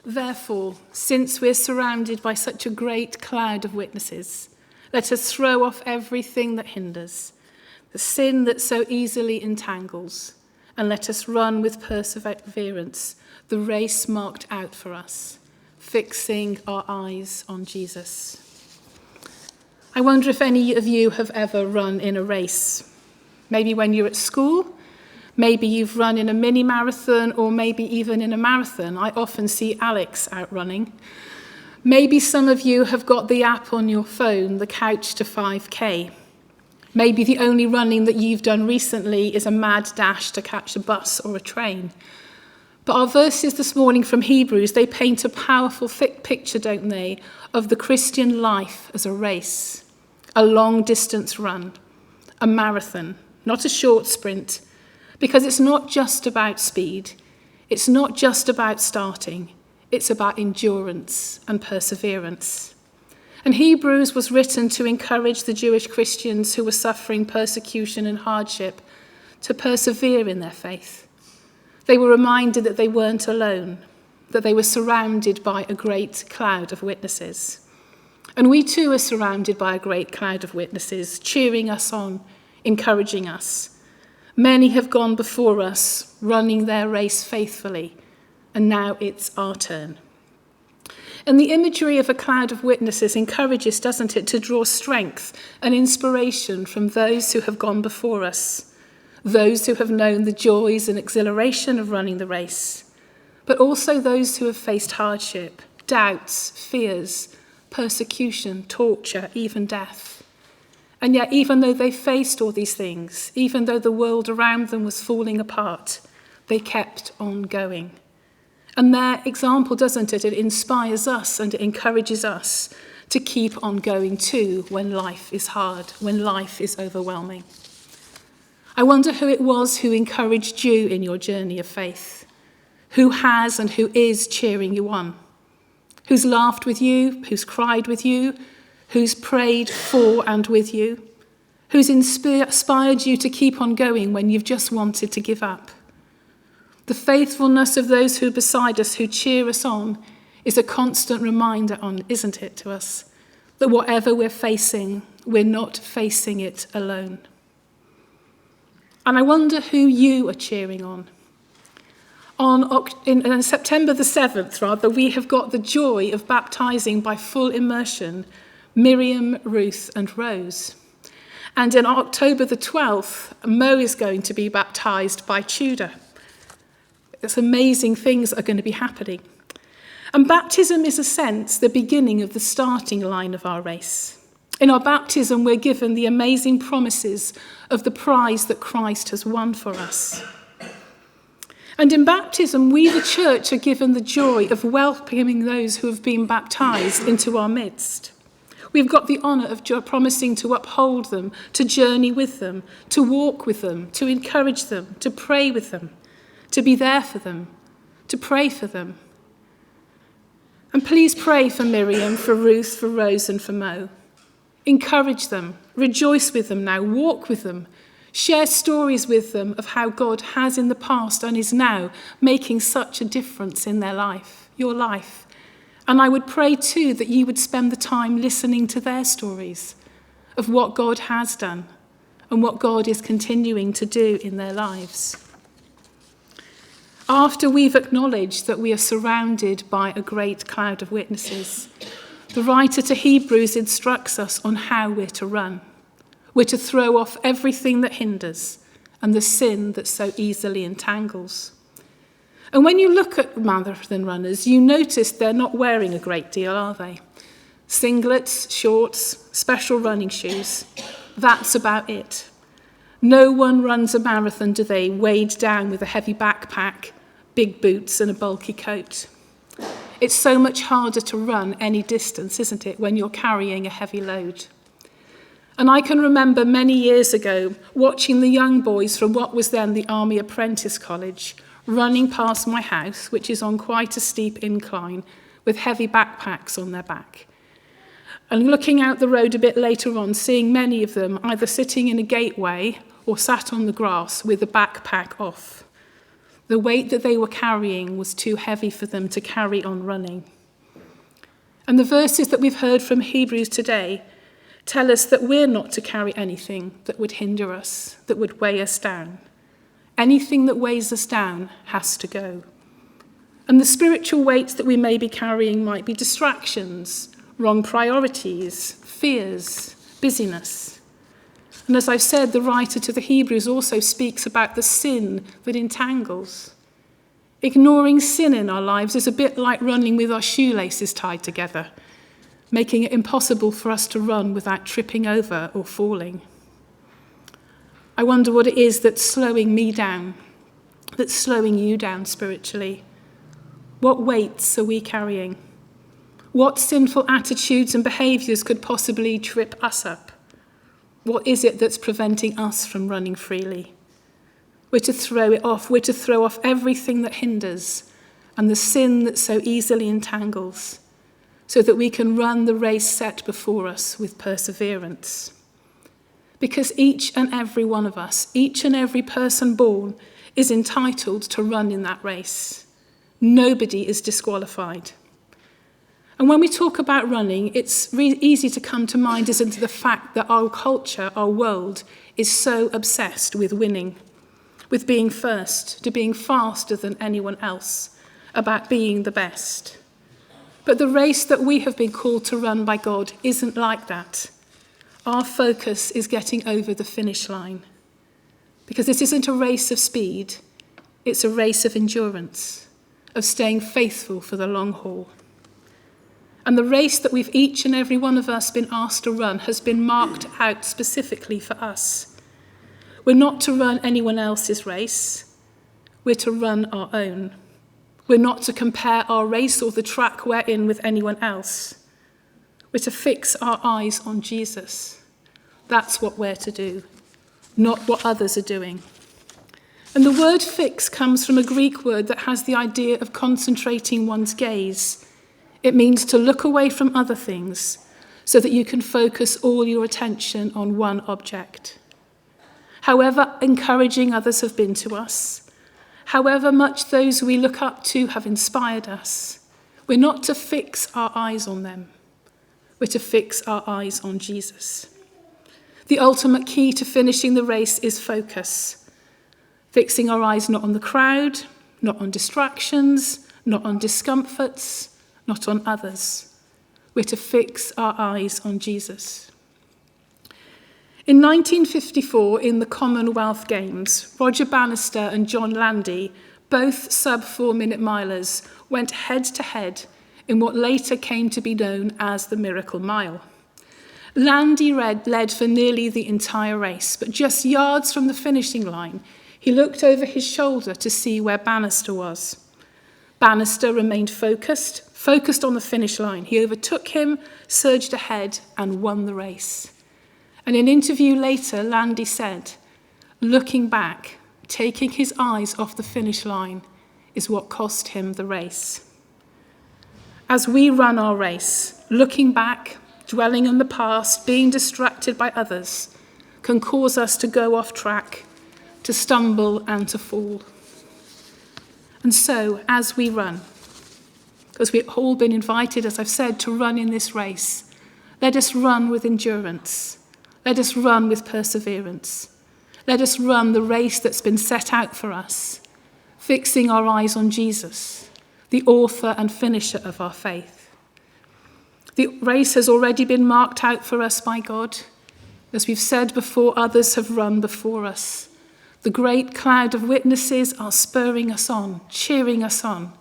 Therefore, since we're surrounded by such a great cloud of witnesses, let us throw off everything that hinders, the sin that so easily entangles, and let us run with perseverance the race marked out for us, fixing our eyes on Jesus. I wonder if any of you have ever run in a race. Maybe when you're at school, maybe you've run in a mini marathon, or maybe even in a marathon. I often see Alex out running. Maybe some of you have got the app on your phone, the Couch to 5K. Maybe the only running that you've done recently is a mad dash to catch a bus or a train. But our verses this morning from Hebrews, they paint a powerful picture, don't they, of the Christian life as a race, a long-distance run, a marathon, not a short sprint, because it's not just about speed, it's not just about starting, it's about endurance and perseverance. And Hebrews was written to encourage the Jewish Christians who were suffering persecution and hardship to persevere in their faith. They were reminded that they weren't alone, that they were surrounded by a great cloud of witnesses. And we too are surrounded by a great cloud of witnesses, cheering us on, encouraging us. Many have gone before us, running their race faithfully, and now it's our turn. And the imagery of a cloud of witnesses encourages, doesn't it, to draw strength and inspiration from those who have gone before us, those who have known the joys and exhilaration of running the race, but also those who have faced hardship, doubts, fears, persecution, torture, even death. And yet, even though they faced all these things, even though the world around them was falling apart, they kept on going. And their example, doesn't it? It inspires us and it encourages us to keep on going too when life is hard, when life is overwhelming. I wonder who it was who encouraged you in your journey of faith, who has and who is cheering you on, who's laughed with you, who's cried with you, who's prayed for and with you, who's inspired you to keep on going when you've just wanted to give up. The faithfulness of those who are beside us, who cheer us on, is a constant reminder, isn't it, to us, that whatever we're facing, we're not facing it alone. And I wonder who you are cheering on. In September the 7th, we have got the joy of baptising by full immersion Miriam, Ruth and Rose. And in October the 12th, Mo is going to be baptised by Tudor. It's amazing things are going to be happening. And baptism is, in a sense, the beginning of the starting line of our race. In our baptism, we're given the amazing promises of the prize that Christ has won for us. And in baptism, we, the church, are given the joy of welcoming those who have been baptised into our midst. We've got the honour of promising to uphold them, to journey with them, to walk with them, to encourage them, to pray with them, to be there for them, to pray for them. And please pray for Miriam, for Ruth, for Rose and for Mo. Encourage them, rejoice with them now, walk with them, share stories with them of how God has in the past and is now making such a difference in their life, your life. And I would pray too that you would spend the time listening to their stories of what God has done and what God is continuing to do in their lives. After we've acknowledged that we are surrounded by a great cloud of witnesses, the writer to Hebrews instructs us on how we're to run. We're to throw off everything that hinders and the sin that so easily entangles. And when you look at marathon runners, you notice they're not wearing a great deal, are they? Singlets, shorts, special running shoes. That's about it. No one runs a marathon, do they, weighed down with a heavy backpack, big boots and a bulky coat. It's so much harder to run any distance, isn't it, when you're carrying a heavy load. And I can remember many years ago watching the young boys from what was then the Army Apprentice College running past my house, which is on quite a steep incline, with heavy backpacks on their back. And looking out the road a bit later on, seeing many of them either sitting in a gateway or sat on the grass with the backpack off. The weight that they were carrying was too heavy for them to carry on running. And the verses that we've heard from Hebrews today tell us that we're not to carry anything that would hinder us, that would weigh us down. Anything that weighs us down has to go. And the spiritual weights that we may be carrying might be distractions, wrong priorities, fears, busyness. And as I've said, the writer to the Hebrews also speaks about the sin that entangles. Ignoring sin in our lives is a bit like running with our shoelaces tied together, making it impossible for us to run without tripping over or falling. I wonder what it is that's slowing me down, that's slowing you down spiritually. What weights are we carrying? What sinful attitudes and behaviours could possibly trip us up? What is it that's preventing us from running freely? We're to throw it off. We're to throw off everything that hinders and the sin that so easily entangles, so that we can run the race set before us with perseverance. Because each and every one of us, each and every person born, is entitled to run in that race. Nobody is disqualified. And when we talk about running, it's easy to come to mind, isn't it, the fact that our culture, our world, is so obsessed with winning, with being first, to being faster than anyone else, about being the best. But the race that we have been called to run by God isn't like that. Our focus is getting over the finish line. Because this isn't a race of speed, it's a race of endurance, of staying faithful for the long haul. And the race that we've each and every one of us been asked to run has been marked out specifically for us. We're not to run anyone else's race, we're to run our own. We're not to compare our race or the track we're in with anyone else. We're to fix our eyes on Jesus. That's what we're to do, not what others are doing. And the word fix comes from a Greek word that has the idea of concentrating one's gaze. It means to look away from other things so that you can focus all your attention on one object. However encouraging others have been to us, however much those we look up to have inspired us, we're not to fix our eyes on them. We're to fix our eyes on Jesus. The ultimate key to finishing the race is focus. Fixing our eyes not on the crowd, not on distractions, not on discomforts, not on others. We're to fix our eyes on Jesus. In 1954, in the Commonwealth Games, Roger Bannister and John Landy, both sub-4-minute milers, went head-to-head in what later came to be known as the Miracle Mile. Landy led for nearly the entire race, but just yards from the finishing line, he looked over his shoulder to see where Bannister was. Bannister remained focused on the finish line. He overtook him, surged ahead, and won the race. In an interview later, Landy said, "Looking back, taking his eyes off the finish line is what cost him the race." As we run our race, looking back, dwelling on the past, being distracted by others, can cause us to go off track, to stumble and to fall. And so, as we run, because we've all been invited, as I've said, to run in this race, let us run with endurance. Let us run with perseverance. Let us run the race that's been set out for us, fixing our eyes on Jesus, the author and finisher of our faith. The race has already been marked out for us by God. As we've said before, others have run before us. The great cloud of witnesses are spurring us on, cheering us on.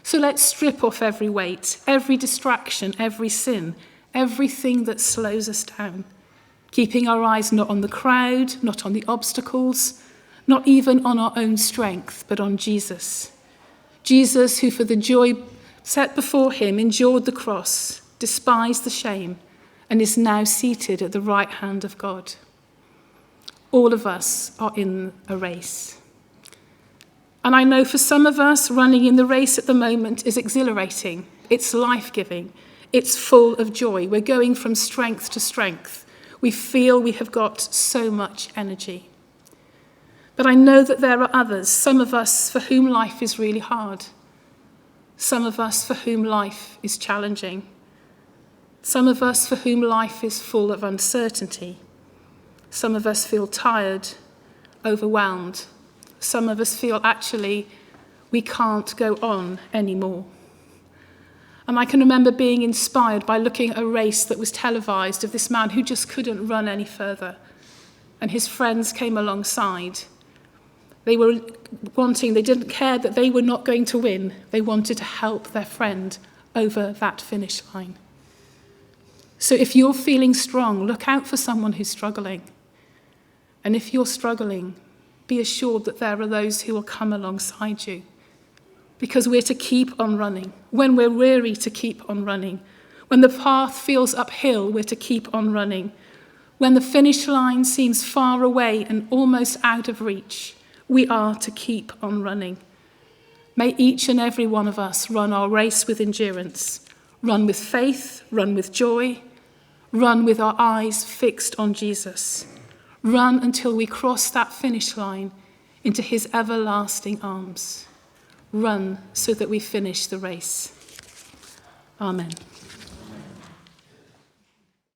So let's strip off every weight, every distraction, every sin, everything that slows us down, keeping our eyes not on the crowd, not on the obstacles, not even on our own strength, but on Jesus. Jesus, who for the joy set before him endured the cross, despised the shame, and is now seated at the right hand of God. All of us are in a race. And I know for some of us, running in the race at the moment is exhilarating. It's life-giving. It's full of joy. We're going from strength to strength. We feel we have got so much energy. But I know that there are others, some of us for whom life is really hard. Some of us for whom life is challenging. Some of us for whom life is full of uncertainty. Some of us feel tired, overwhelmed. Some of us feel actually we can't go on anymore. And I can remember being inspired by looking at a race that was televised of this man who just couldn't run any further. And his friends came alongside. They didn't care that they were not going to win. They wanted to help their friend over that finish line. So if you're feeling strong, look out for someone who's struggling. And if you're struggling, be assured that there are those who will come alongside you. Because we're to keep on running. When we're weary, to keep on running. When the path feels uphill, we're to keep on running. When the finish line seems far away and almost out of reach, we are to keep on running. May each and every one of us run our race with endurance, run with faith, run with joy, run with our eyes fixed on Jesus. Run until we cross that finish line into his everlasting arms. Run so that we finish the race. Amen.